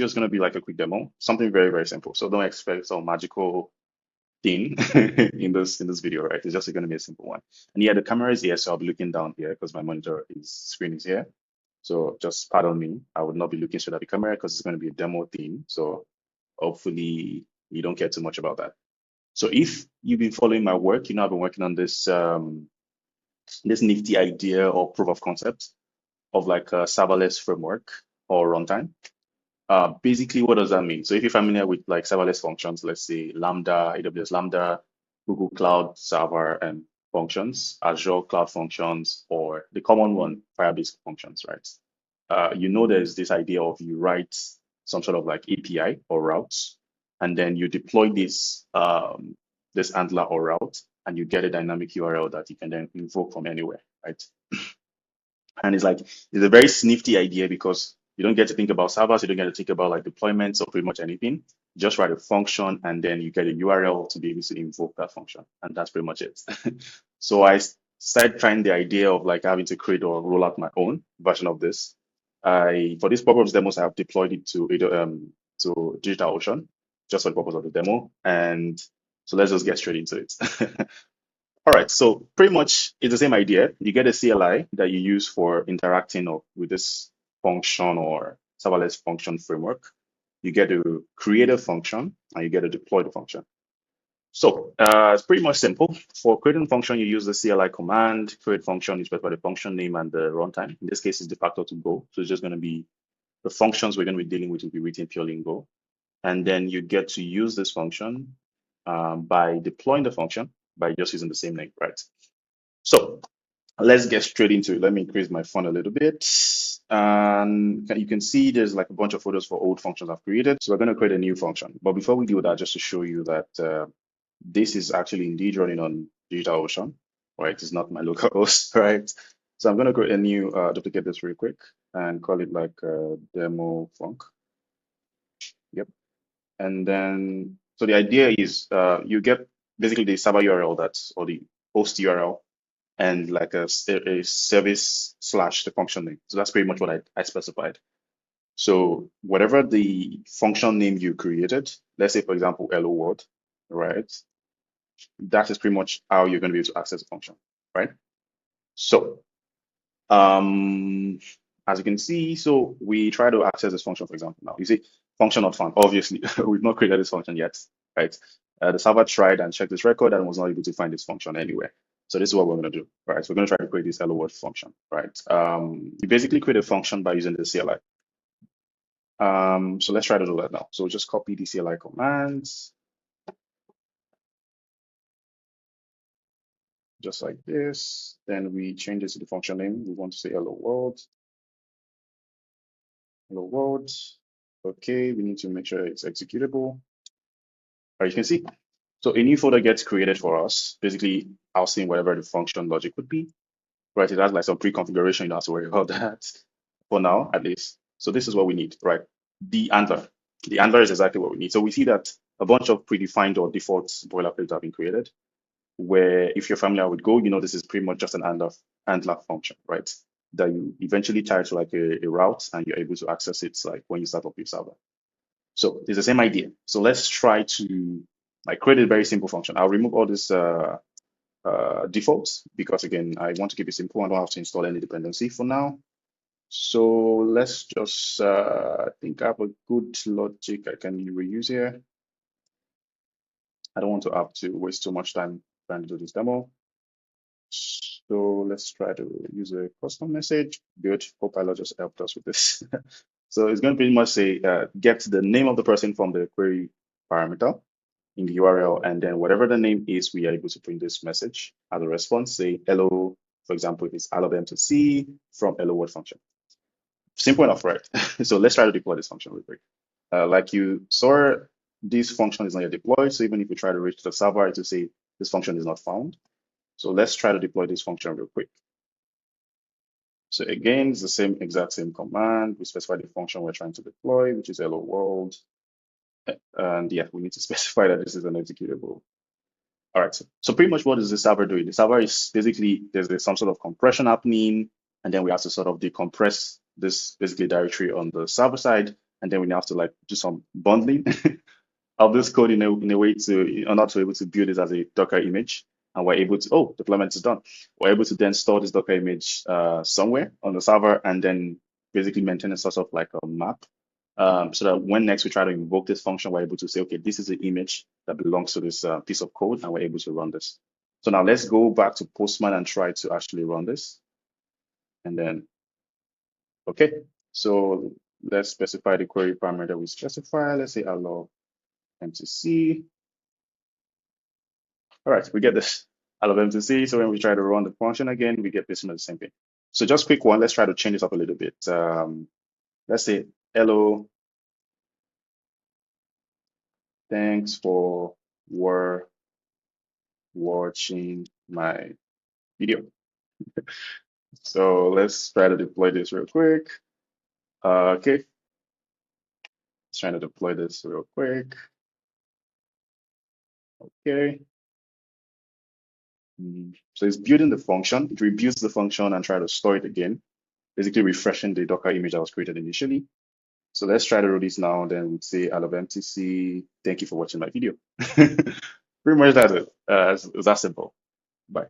just going to be like a quick demo, something very, very simple. So don't expect some magical thing in this video, right? It's just going to be a simple one. And yeah, the camera is here, so I'll be looking down here because my monitor screen is here. So just pardon me. I would not be looking straight at the camera because it's going to be a demo theme. So hopefully you don't care too much about that. So if you've been following my work, you know I've been working on this this nifty idea or proof of concept of like a serverless framework or runtime. Basically, what does that mean? So if you're familiar with like serverless functions, let's say Lambda, AWS Lambda, Google Cloud Server and functions, Azure Cloud Functions, or the common one, Firebase functions, right? You know there's this idea of you write some sort of like API or routes, and then you deploy this handler or route, and you get a dynamic URL that you can then invoke from anywhere, right? And it's a very snifty idea because you don't get to think about servers, you don't get to think about like deployments or pretty much anything. You just write a function and then you get a URL to be able to invoke that function. And that's pretty much it. So I started trying the idea of like having to create or roll out my own version of this. For this purpose demos, I have deployed it to DigitalOcean just for the purpose of the demo. And so let's just get straight into it. All right, so pretty much it's the same idea. You get a CLI that you use for interacting with this function or serverless function framework. You get to create a function and you get to deploy the function. So it's pretty much simple. For creating a function, you use the CLI command. Create function, you specify the function name and the runtime. In this case, it's de facto to Go. So it's just going to be the functions we're going to be dealing with will be written purely in Go. And then you get to use this function by deploying the function by just using the same name, right? So let's get straight into it. Let me increase my font a little bit. And you can see there's like a bunch of photos for old functions I've created. So we're going to create a new function. But before we do that, just to show you that this is actually indeed running on DigitalOcean, right? It's not my local host, right? So I'm going to create a new, duplicate this real quick and call it like demo func. Yep. And then, so the idea is you get basically the server URL or the host URL and like a service / the function name. So that's pretty much what I specified. So whatever the function name you created, let's say, for example, hello world, right? That is pretty much how you're going to be able to access the function, right? So as you can see, so we try to access this function, for example, now. You see, function not found. Obviously, we've not created this function yet, right? The server tried and checked this record and was not able to find this function anywhere. So this is what we're going to do, right? So we're going to try to create this hello world function, right? You basically create a function by using the CLI. So let's try to do that now. So just copy the CLI commands, just like this. Then we change this to the function name. We want to say hello world. Hello world. Okay, we need to make sure it's executable. All right, you can see. So a new folder gets created for us, basically housing whatever the function logic would be. Right, it has like some pre-configuration, you don't have to worry about that for now, at least. So this is what we need, right? The handler. The handler is exactly what we need. So we see that a bunch of predefined or default boilerplates have been created, where if you're familiar with Go, you know this is pretty much just an handler function, right? That you eventually tie to like a route and you're able to access it like when you start up your server. So it's the same idea. So let's try to like create a very simple function. I'll remove all this defaults because again, I want to keep it simple. I don't have to install any dependency for now. So let's just, I think I have a good logic I can reuse here. I don't want to have to waste too much time trying to do this demo. So let's try to use a custom message. Good, Copilot just helped us with this. So it's going to pretty much say, get the name of the person from the query parameter in the URL, and then whatever the name is, we are able to print this message as a response, say hello, for example, if it's allow them to see from hello world function. Simple enough, right? So let's try to deploy this function real quick. Like you saw, this function is not yet deployed, so even if you try to reach the server, it will say this function is not found. So let's try to deploy this function real quick. So again, it's the exact same command. We specify the function we're trying to deploy, which is hello world. And yeah, we need to specify that this is an executable. All right, so pretty much what is the server doing? The server is basically, there's some sort of compression happening, and then we have to sort of decompress this basically directory on the server side and then we have to like do some bundling of this code in a way to in order to be able to build this as a Docker image. And we're able to, oh, deployment is done. We're able to then store this Docker image somewhere on the server and then basically maintain a sort of like a map. So that when next we try to invoke this function, we're able to say, okay, this is the image that belongs to this piece of code, and we're able to run this. So now let's go back to Postman and try to actually run this. And then, okay, so let's specify the query parameter we specify. Let's say allow MCC. All right, we get this. I love MCC. So when we try to run the function again, we get this the same thing. So just quick one, let's try to change this up a little bit. Let's say, hello, thanks for watching my video. So let's try to deploy this real quick. Okay, let's try to deploy this real quick. Okay. So it's building the function. It rebuilds the function and try to store it again, basically refreshing the Docker image that was created initially. So let's try to do this now. Then we'd say I love MTC. Thank you for watching my video. Pretty much that's it. It's that simple. Bye.